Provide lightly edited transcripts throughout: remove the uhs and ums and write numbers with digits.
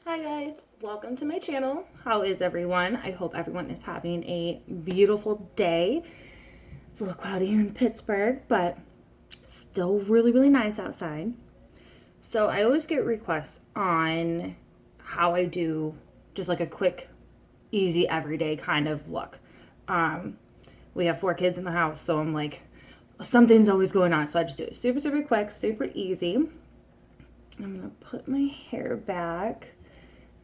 Hi guys, welcome to my channel. How is everyone? I hope everyone is having a beautiful day. It's a little cloudy here in Pittsburgh, but still really nice outside. So I always get requests on how I do just like a quick, easy, everyday kind of look. We have 4 kids in the house, so I'm like, something's always going on. So I just do it super quick, super easy. I'm gonna put my hair back.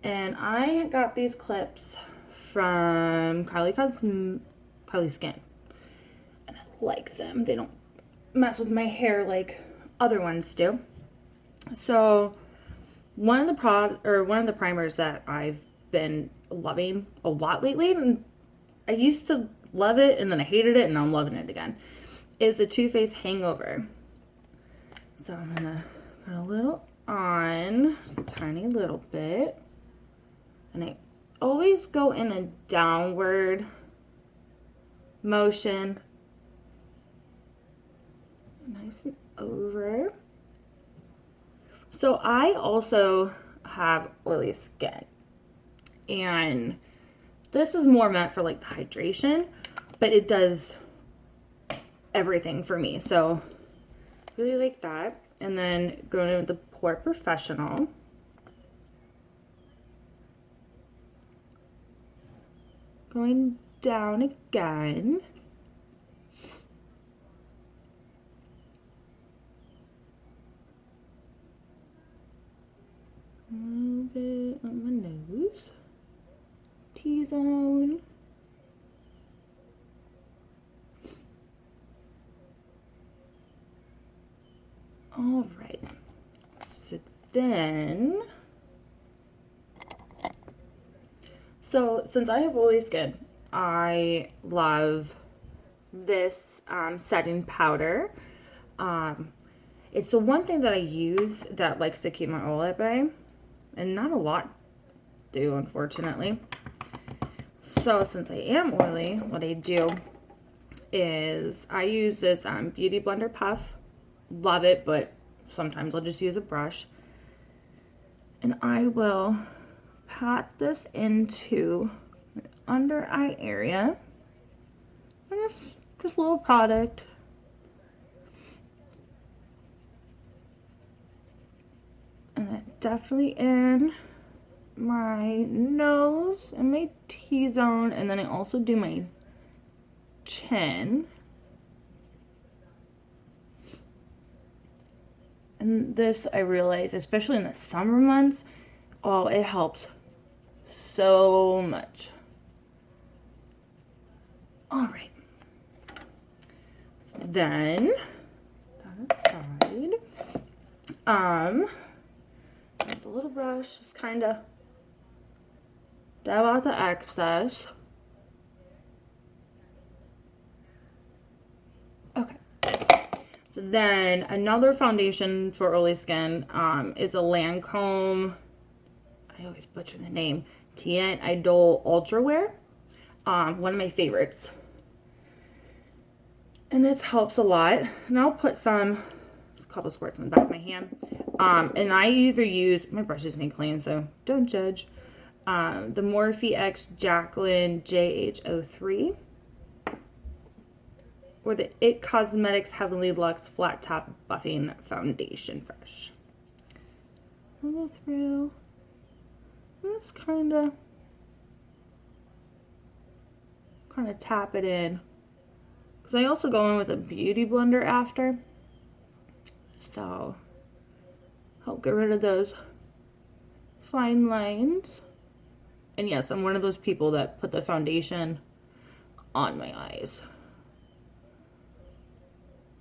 And I got these clips from Kylie Skin. And I like them. They don't mess with my hair like other ones do. So one of the primers that I've been loving a lot lately, and I used to love it and then I hated it and now I'm loving it again, is the Too Faced Hangover. So I'm gonna put a little on, just a tiny little bit. And I always go in a downward motion. Nice and over. So I also have oily skin. And this is more meant for like hydration, but it does everything for me. So really like that. And then going with the Pore Professional. Going down again. A little bit on my nose. T-zone. All right. So then, since I have oily skin, I love this setting powder. It's the one thing that I use that likes to keep my oil at bay, and not a lot do, unfortunately. So since I am oily, what I do is I use this Beauty Blender Puff. Love it, but sometimes I'll just use a brush. And I will pat this into my under eye area. And it's just a little product. And then definitely in my nose and my T-zone. And then I also do my chin. And this, I realize, especially in the summer months, oh, it helps so much. All right. So then, that aside, with a little brush, just kind of dab out the excess. Okay. So then another foundation for oily skin is a Lancome, I always butcher the name, Teint Idole Ultra Wear. One of my favorites. And this helps a lot. And I'll put a couple squirts in the back of my hand. And I either use, my brush isn't clean, so don't judge. The Morphe X Jaclyn JH03. Or the IT Cosmetics Heavenly Luxe Flat Top Buffing Foundation Brush. I'll go through. Just kind of tap it in. Because I also go in with a beauty blender after. So, help get rid of those fine lines. And yes, I'm one of those people that put the foundation on my eyes.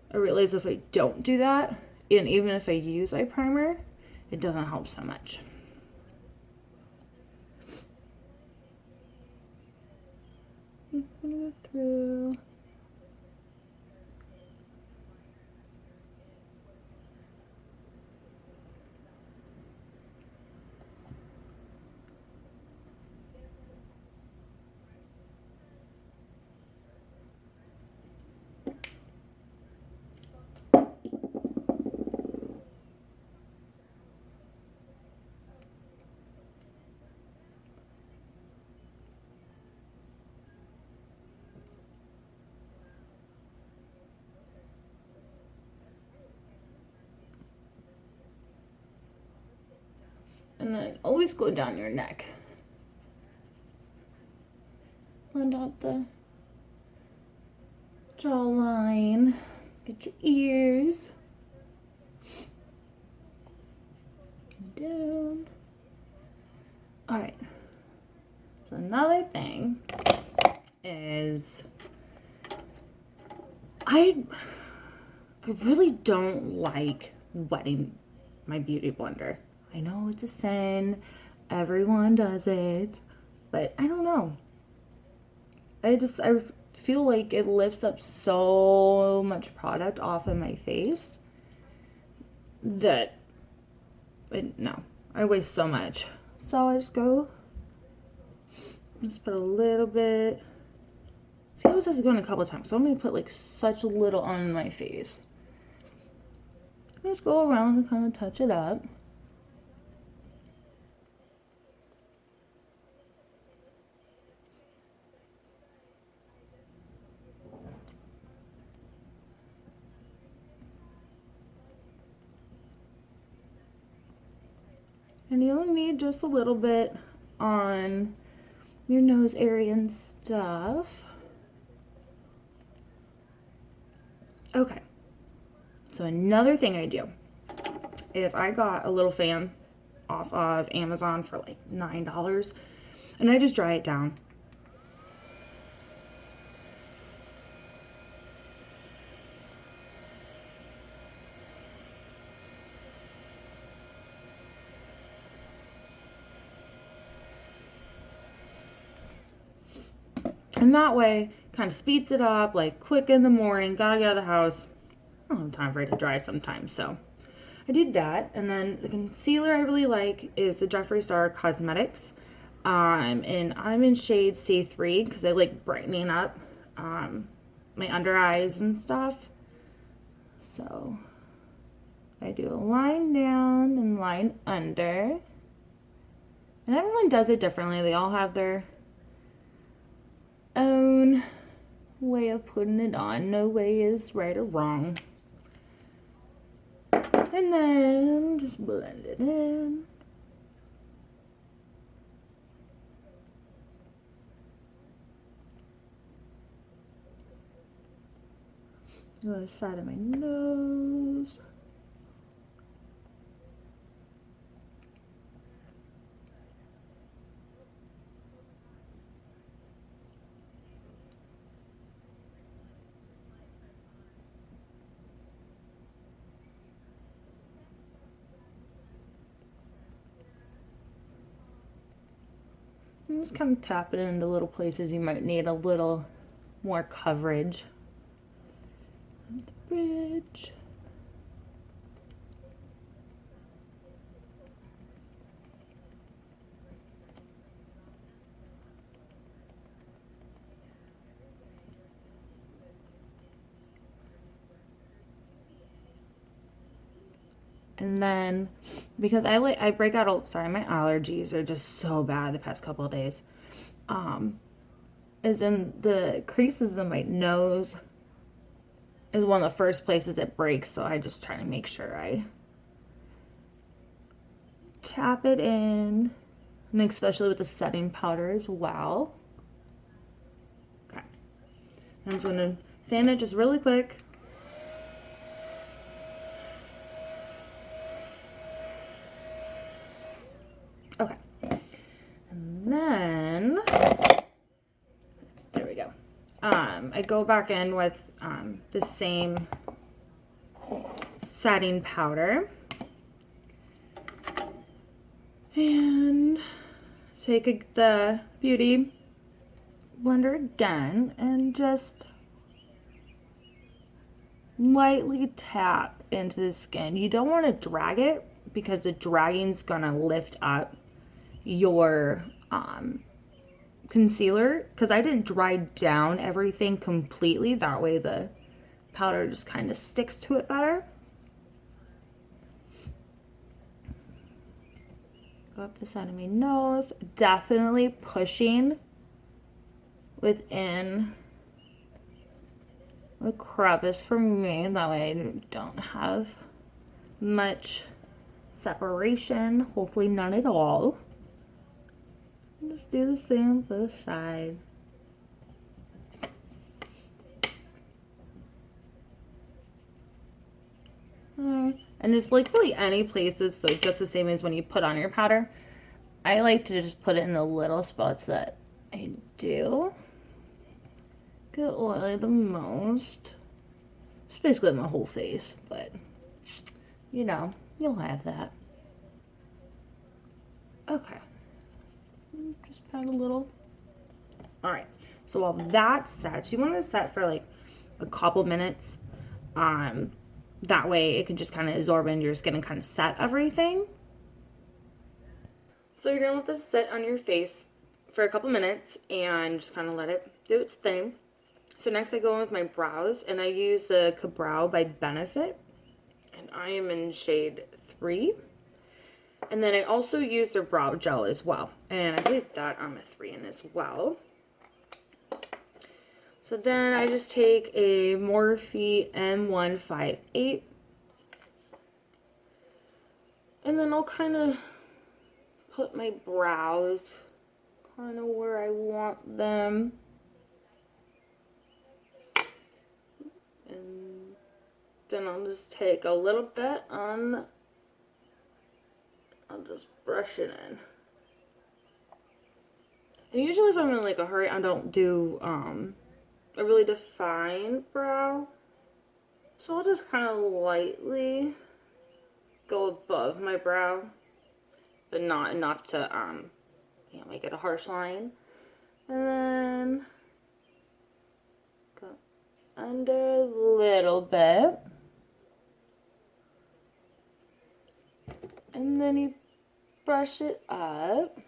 I realize if I don't do that, and even if I use eye primer, it doesn't help so much. I'm gonna go through. And then always go down your neck. Blend out the jawline. Get your ears. Down. All right. So another thing is I really don't like wetting my beauty blender. I know it's a sin. Everyone does it, but I don't know. I feel like it lifts up so much product off of my face that no, I waste so much. So I just put a little bit. See, I was have to go in a couple of times, so I'm gonna put like such a little on my face. Just go around and kind of touch it up. And you only need just a little bit on your nose area and stuff. Okay. So another thing I do is I got a little fan off of Amazon for like $9, and I just dry it down. And that way, kind of speeds it up, like quick in the morning, gotta get out of the house. I don't have time for it to dry sometimes, so I did that. And then the concealer I really like is the Jeffree Star Cosmetics. And I'm in shade C3 because I like brightening up my under eyes and stuff. So I do a line down and line under. And everyone does it differently. They all have their own way of putting it on. No way is right or wrong. And then just blend it in. The other side of my nose. And just kind of tap it into little places you might need a little more coverage. And the bridge. And then, because I break out, sorry, my allergies are just so bad the past couple of days. Is in the creases of my nose is one of the first places it breaks, so I just try to make sure I tap it in, and especially with the setting powder as well. Okay. I'm just gonna fan it just really quick. Okay, and then, there we go. I go back in with the same setting powder. And take the Beauty Blender again and just lightly tap into the skin. You don't want to drag it because the dragging's gonna lift up your concealer, because I didn't dry down everything completely. That way the powder just kind of sticks to it better. Go up the side of my nose, definitely pushing within the crevice for me. That way I don't have much separation. Hopefully none at all. Just do the same for the side. And just like really any places, so just the same as when you put on your powder. I like to just put it in the little spots that I do get oily the most. It's basically my whole face, but you know, you'll have that. Okay. Just pat a little. Alright, so while that's set, you want to set for like a couple minutes. That way it can just kind of absorb into your skin and kind of set everything. So you're going to let this sit on your face for a couple minutes and just kind of let it do its thing. So next I go in with my brows, and I use the Ka-Brow by Benefit, and I am in shade 3. And then I also use their brow gel as well, and I believe that I'm a 3 in as well. So then I just take a Morphe M158, and then I'll kind of put my brows kind of where I want them. And then I'll just take a little bit on, I'll just brush it in. And usually if I'm in like a hurry, I don't do a really defined brow. So I'll just kind of lightly go above my brow, but not enough to you know, make it a harsh line. And then go under a little bit. And then you brush it up.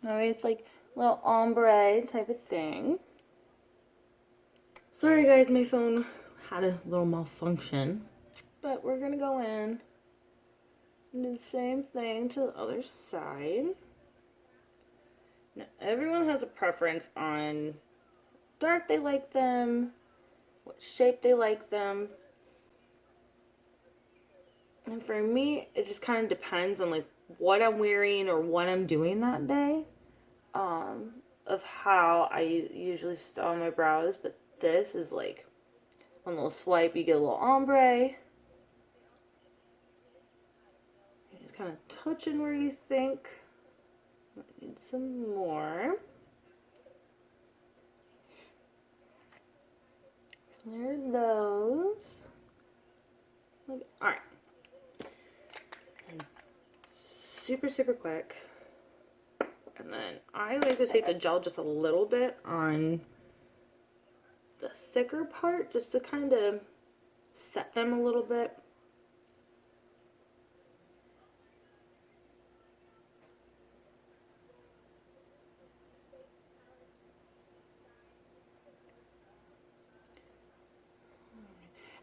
Alright, it's like a little ombre type of thing. Sorry guys, my phone had a little malfunction. But we're gonna go in and do the same thing to the other side. Now, everyone has a preference on dark they like them, what shape they like them. And for me, it just kind of depends on like what I'm wearing or what I'm doing that day. Of how I usually style my brows, but this is like one little swipe, you get a little ombre. You're just kind of touching where you think. I need some more. So there are those. Alright. Super, super quick. And then I like to take the gel just a little bit on the thicker part, just to kind of set them a little bit.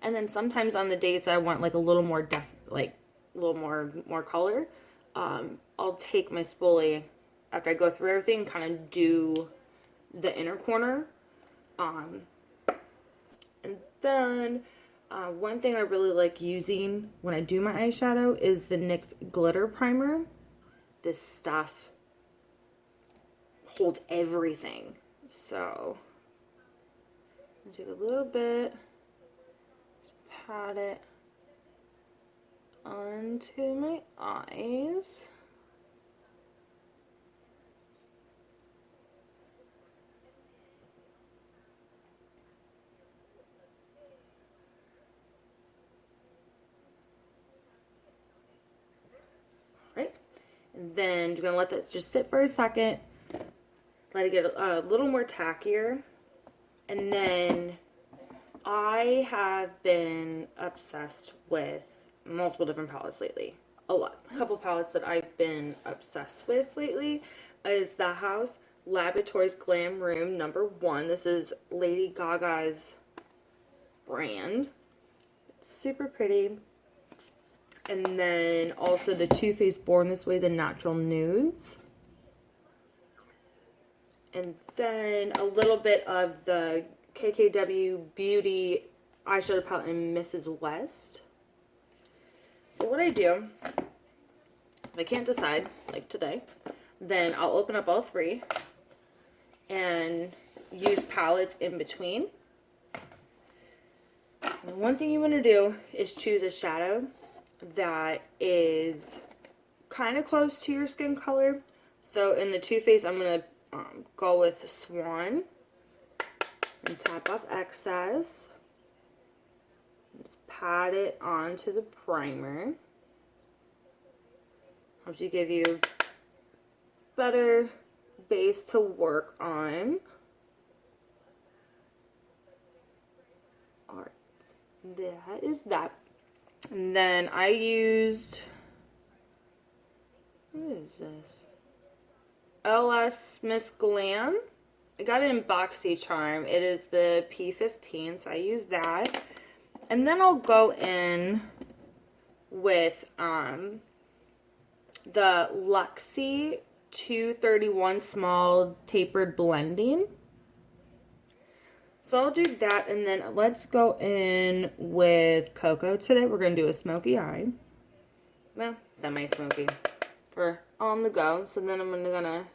And then sometimes on the days that I want like a little more more color, I'll take my spoolie after I go through everything, kind of do the inner corner. And then one thing I really like using when I do my eyeshadow is the NYX Glitter Primer. This stuff holds everything. So I'm gonna take a little bit, just pat it onto my eyes. And then you're gonna let that just sit for a second, let it get a little more tackier. And then I have been obsessed with multiple different palettes lately. A lot. A couple palettes that I've been obsessed with lately is The House Laboratories Glam Room #1. This is Lady Gaga's brand. It's super pretty. And then also the Too Faced Born This Way, the Natural Nudes. And then a little bit of the KKW Beauty eyeshadow palette in Mrs. West. So what I do, if I can't decide, like today, then I'll open up all three and use palettes in between. And one thing you want to do is choose a shadow that is kind of close to your skin color. So in the Too Faced, I'm going to go with Swan and tap off excess. Just pat it onto the primer. Helps you give you better base to work on. Alright, that is that. And then I used, what is this? LS Miss Glam. I got it in BoxyCharm. It is the P15, so I use that. And then I'll go in with the Luxie 231 Small Tapered Blending. So I'll do that, and then let's go in with Cocoa today. We're going to do a smoky eye. Well, semi-smoky for on the go. So then I'm gonna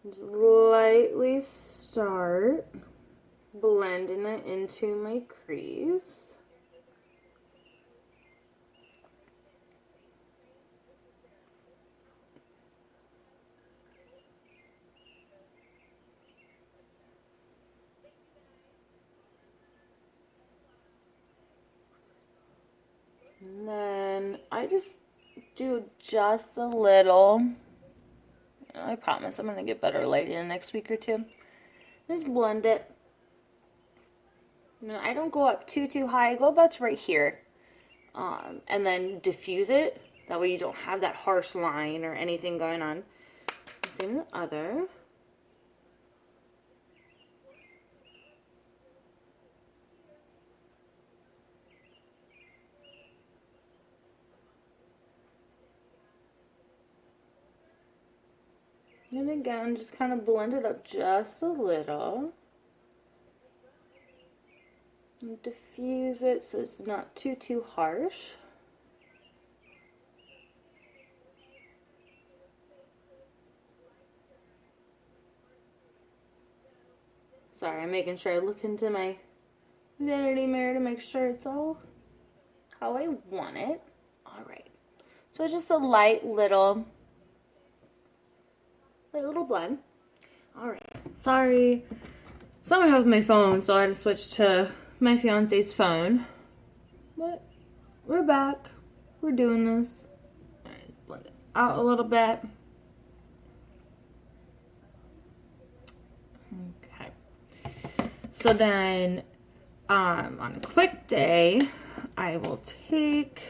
just lightly start blending it into my crease. And then I just do just a little. I promise I'm going to get better light in the next week or two. Just blend it. No, I don't go up too high. I go about to right here. And then diffuse it. That way you don't have that harsh line or anything going on. Same with the other. And again, just kind of blend it up just a little. And diffuse it so it's not too harsh. Sorry, I'm making sure I look into my vanity mirror to make sure it's all how I want it. Alright. So just a light little blend. Alright. Sorry. Something happened with my phone, so I had to switch to my fiance's phone. But we're back. We're doing this. Alright, blend it out a little bit. Okay. So then, on a quick day, I will take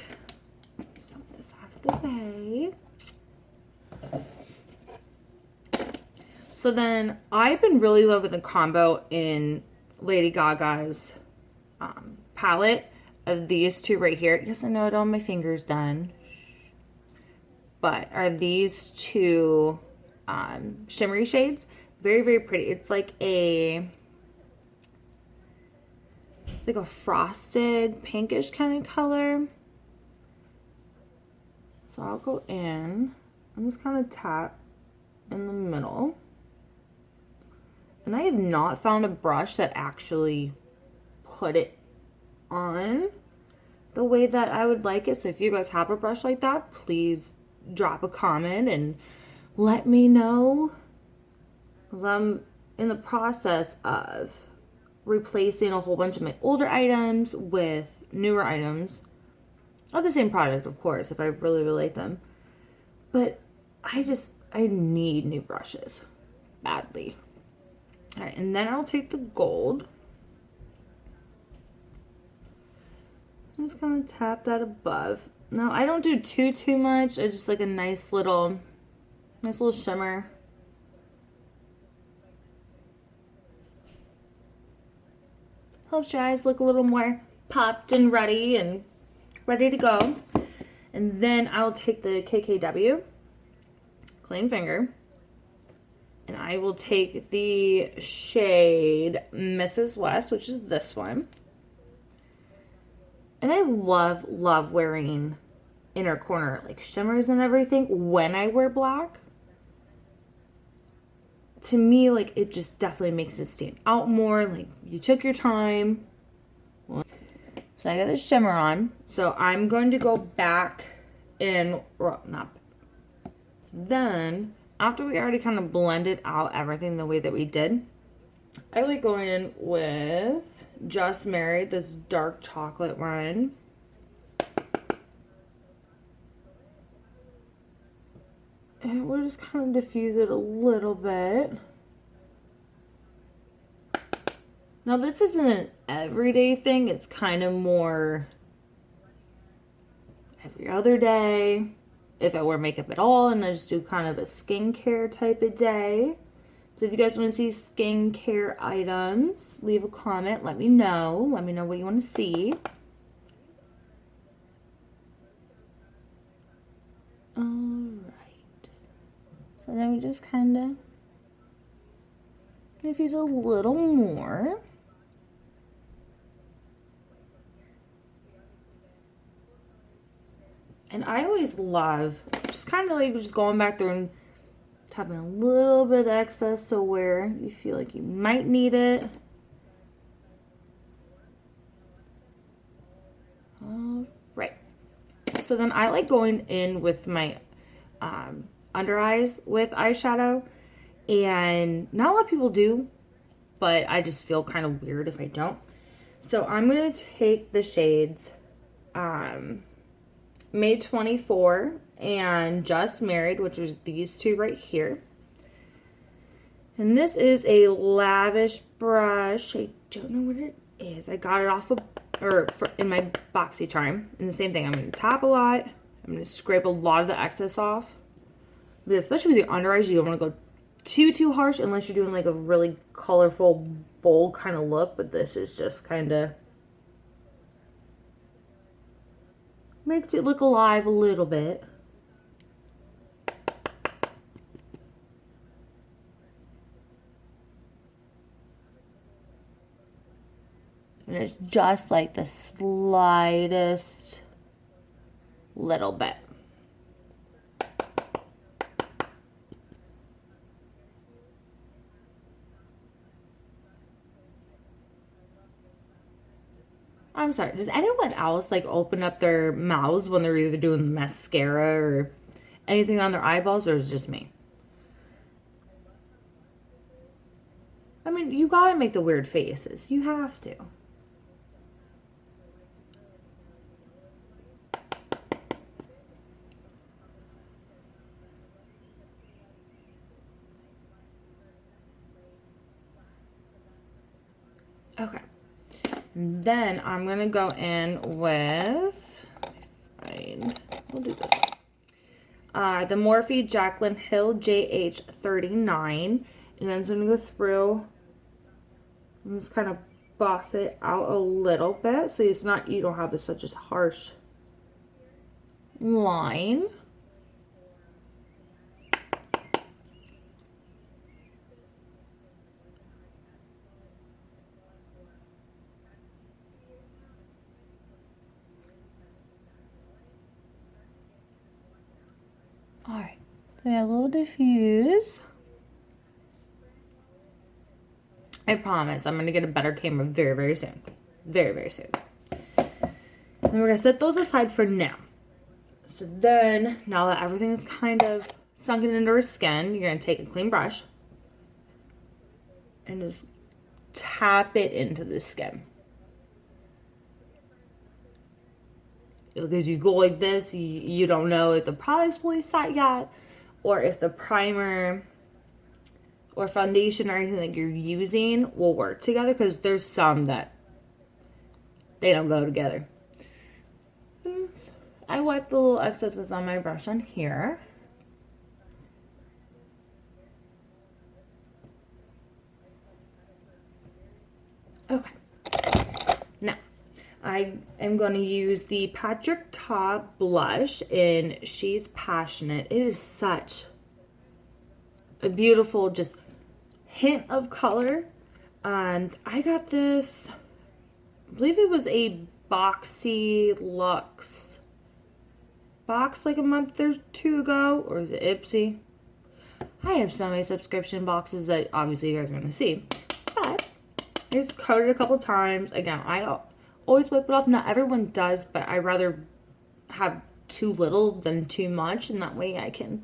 some of this out of the way. So then, I've been really loving the combo in Lady Gaga's palette of these two right here. Yes, I know I don't have my fingers done. But are these two shimmery shades. Very pretty. It's like a frosted pinkish kind of color. So I'll go in. I'm just kind of tap in the middle. And I have not found a brush that actually put it on the way that I would like it. So if you guys have a brush like that, please drop a comment and let me know. Because I'm in the process of replacing a whole bunch of my older items with newer items of the same product, of course, if I really like them. But I need new brushes badly. All right, and then I'll take the gold. I'm just gonna tap that above. Now I don't do too much. I just like a nice little shimmer. Helps your eyes look a little more popped and ready to go. And then I'll take the KKW clean finger. And I will take the shade Mrs. West, which is this one. And I love, love wearing inner corner like shimmers and everything when I wear black. To me, like, it just definitely makes it stand out more. Like, you took your time. So I got the shimmer on. So I'm going to go back in, well, not. Then, after we already kind of blended out everything the way that we did, I like going in with Just Married, this dark chocolate one. And we'll just kind of diffuse it a little bit. Now this isn't an everyday thing. It's kind of more every other day. If I wear makeup at all, and I just do kind of a skincare type of day. So if you guys want to see skincare items, leave a comment. Let me know. Let me know what you want to see. Alright. So then we just kind of diffuse a little more. And I always love just kind of like just going back through and tapping a little bit of excess to where you feel like you might need it. All right. So then I like going in with my under eyes with eyeshadow. And not a lot of people do, but I just feel kind of weird if I don't. So I'm going to take the shades May 24 and Just Married, which is these two right here. And this is a Lavish brush. I don't know what it is. I got it off of, in my BoxyCharm. And the same thing, I'm going to tap a lot. I'm going to scrape a lot of the excess off. But especially with your under eyes, you don't want to go too harsh unless you're doing like a really colorful, bold kind of look. But this is just kind of makes it look alive a little bit. And it's just like the slightest little bit. I'm sorry, does anyone else like open up their mouths when they're either doing mascara or anything on their eyeballs, or is it just me? I mean, you gotta make the weird faces. You have to. Okay. Then I'm going to go in with, we'll do this one. The Morphe Jaclyn Hill JH39. And then I'm going to go through and just kind of buff it out a little bit. So it's not, you don't have such a harsh line. Alright, so a little diffuse. I promise I'm going to get a better camera very, very soon. Very, very soon. And we're going to set those aside for now. So then, now that everything is kind of sunken into our skin, you're going to take a clean brush and just tap it into the skin. Because you go like this, you don't know if the product's fully set yet, or if the primer or foundation or anything that you're using will work together, because there's some that they don't go together. I wipe the little excess that's on my brush on here. Okay. Now, I am going to use the Patrick Ta blush in She's Passionate. It is such a beautiful just hint of color. And I got this, I believe it was a Boxy Luxe box like a month or two ago, or is it Ipsy? I have so many subscription boxes that obviously you guys are going to see, but I just coated a couple times. Again, I always wipe it off. Not everyone does, but I rather have too little than too much, and that way I can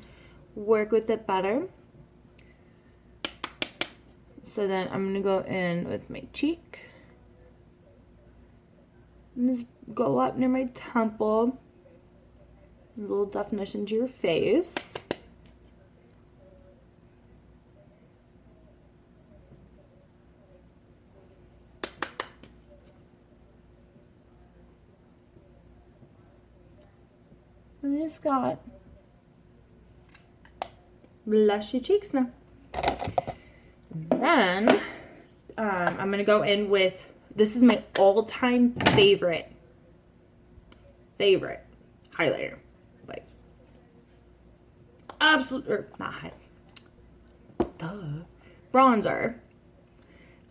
work with it better. So then I'm going to go in with my cheek. And just go up near my temple. A little definition to your face. And I just got blushy cheeks now. And then I'm gonna go in with, this is my all-time favorite highlighter. Like, absolute, or not bronzer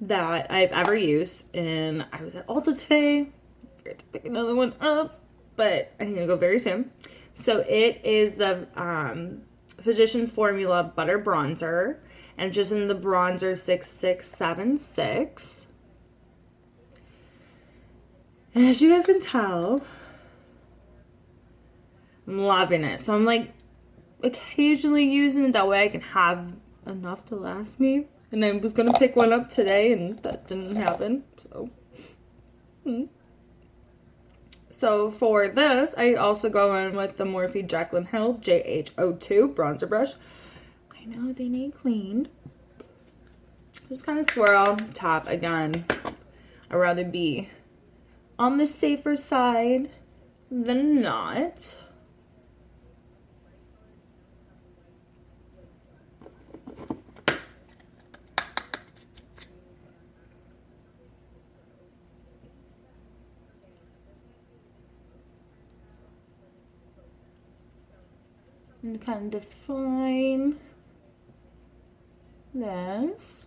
that I've ever used. And I was at Ulta today. I forgot to pick another one up, but I need to go very soon. So it is the Physicians Formula Butter Bronzer, and just in the bronzer 6676. And as you guys can tell, I'm loving it. So I'm like occasionally using it, that way I can have enough to last me. And I was gonna pick one up today, and that didn't happen. So for this, I also go in with the Morphe Jaclyn Hill JH02 bronzer brush. I know they need cleaned. Just kind of swirl, tap again. I'd rather be on the safer side than not. And kind of define this.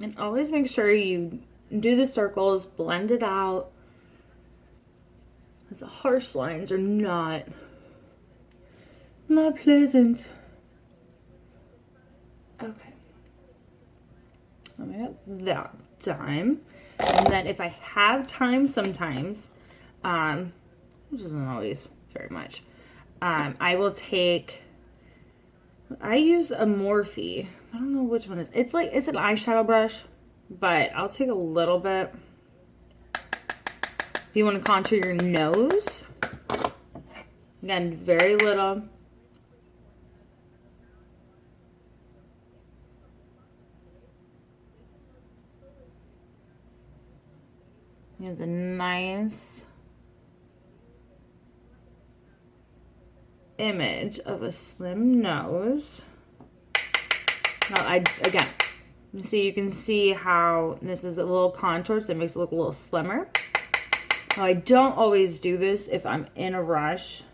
And always make sure you do the circles, blend it out. The harsh lines are not pleasant. Okay. Let me get that done. And then if I have time sometimes, which isn't always very much, I will take, I use a Morphe. I don't know which one it is. It's like, it's an eyeshadow brush, but I'll take a little bit. If you want to contour your nose, again, very little. You have the nice image of a slim nose. Now, again, so you can see how this is a little contour, so it makes it look a little slimmer. Now, I don't always do this if I'm in a rush.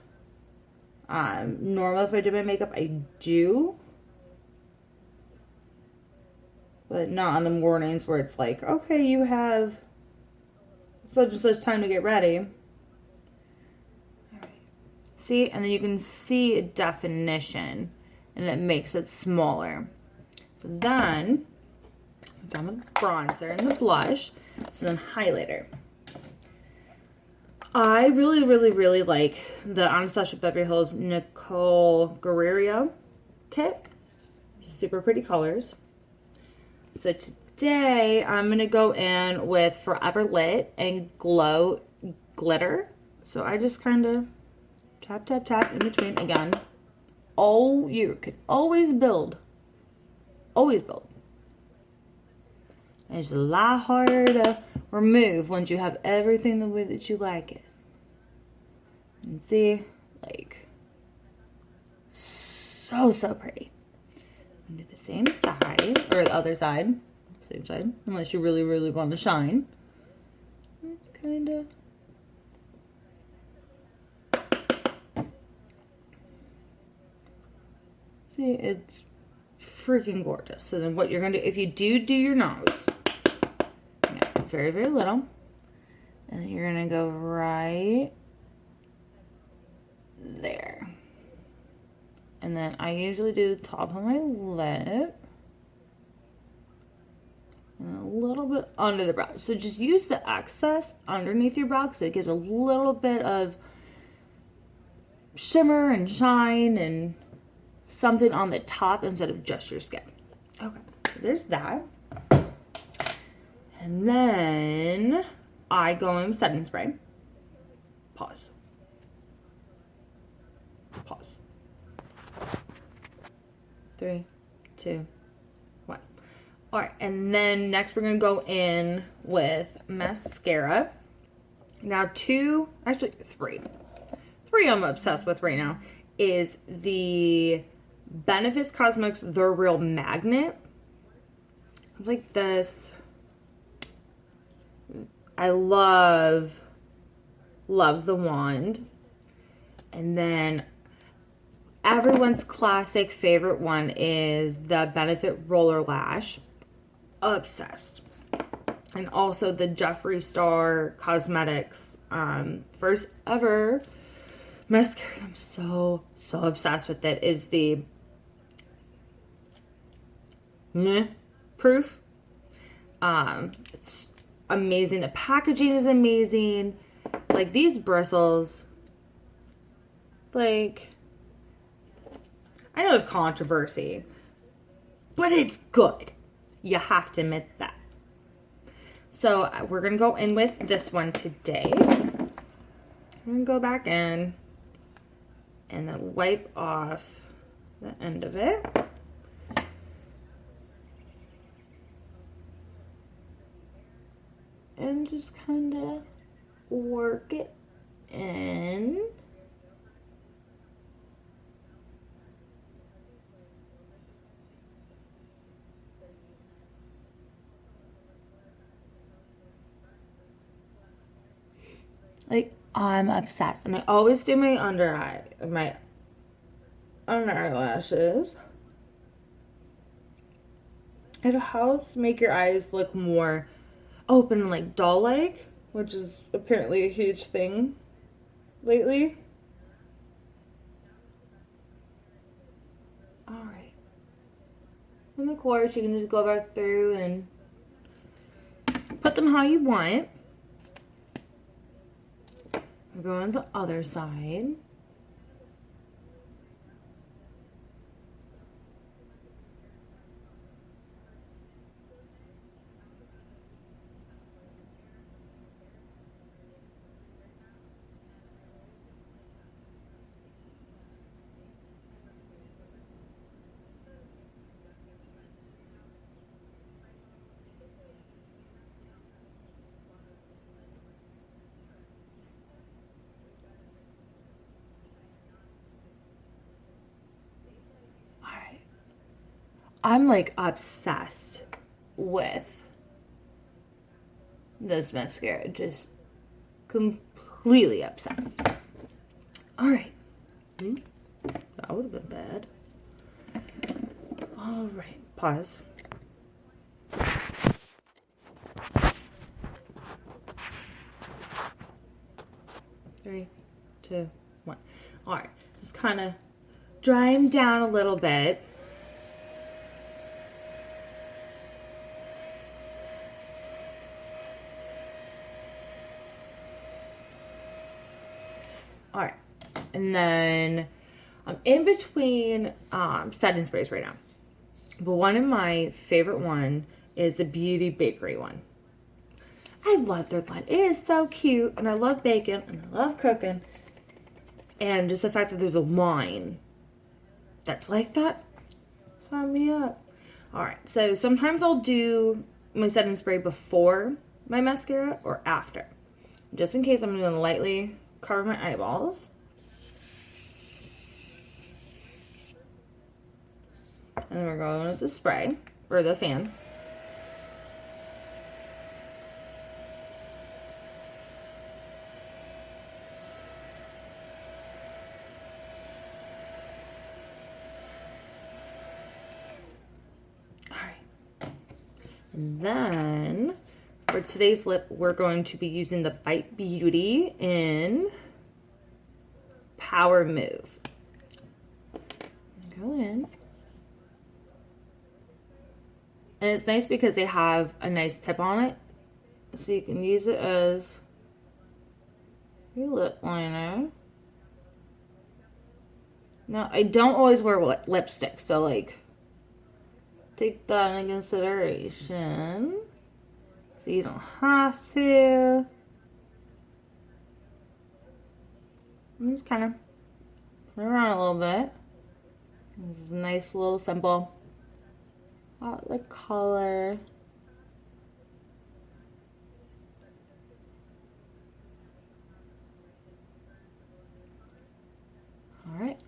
Normally, if I do my makeup, I do. But not on the mornings where it's like, okay, you have such and such time to get ready. All right. See? And then you can see a definition, and it makes it smaller. So then, I'm done with bronzer and the blush. So then highlighter. I really, really, really like the Anastasia Beverly Hills Nicole Guerrero kit. Super pretty colors. So today I'm going to go in with Forever Lit and Glow Glitter. So I just kind of tap, tap, tap in between. Again, you can always build. Always build. And it's a lot harder to remove once you have everything the way that you like it. And see, like, so pretty. And do the same side, or the other side. Same side, unless you really want to shine. It's kind of... See, it's freaking gorgeous. So then what you're going to do, if you do your nose, yeah, very little. And then you're going to go right there. And then I usually do the top of my lip. And a little bit under the brow. So just use the excess underneath your brow because it gives a little bit of shimmer and shine and something on the top instead of just your skin. Okay, so there's that. And then I go in with setting spray. Pause. 3, 2, 1. All right, and then next we're gonna go in with mascara. Now three I'm obsessed with right now is the Benefit Cosmetics The Real Magnet. It's like this. I love the wand. And then everyone's classic favorite one is the Benefit Roller Lash. Obsessed. And also the Jeffree Star Cosmetics first ever mascara. I'm so obsessed with it. Is the Meh Proof. It's amazing. The packaging is amazing. Like these bristles, like, I know it's controversy, but it's good. You have to admit that. So we're going to go in with this one today. I'm going to go back in and then wipe off the end of it. And just kind of work it in. Like, I'm obsessed. And I always do my under eyelashes. It helps make your eyes look more open and like doll-like, which is apparently a huge thing lately. Alright. And of course, you can just go back through and put them how you want. Go on the other side. I'm like obsessed with this mascara. Just completely obsessed. All right. That would have been bad. All right. Pause. Three, two, one. All right. Just kind of dry them down a little bit. All right, and then I'm in between setting sprays right now. But one of my favorite one is the Beauty Bakery one. I love their line. It is so cute, and I love baking, and I love cooking. And just the fact that there's a line that's like that, sign me up. All right, so sometimes I'll do my setting spray before my mascara or after. Just in case I'm going to lightly cover my eyeballs. And then we're going with the spray, or the fan. And then for today's lip, we're going to be using the Bite Beauty in Power Move. Go in. And it's nice because they have a nice tip on it. So you can use it as your lip liner. Now, I don't always wear lipstick, so like, take that into consideration. So you don't have to. I'm just kind of put it around a little bit. This is a nice little simple. The color. All right.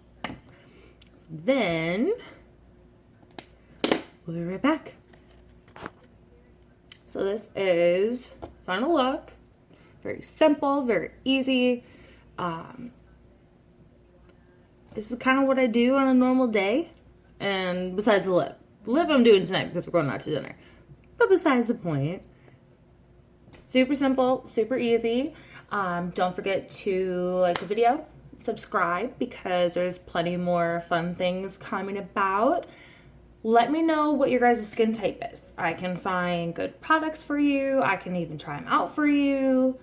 Then we'll be right back. So this is final look. Very simple, very easy. This is kind of what I do on a normal day. And besides the lip. The lip I'm doing tonight because we're going out to dinner. But besides the point, super simple, super easy. Don't forget to like the video, subscribe, because there's plenty more fun things coming about. Let me know what your guys' skin type is. I can find good products for you. I can even try them out for you.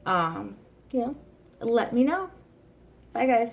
Let me know. Bye, guys.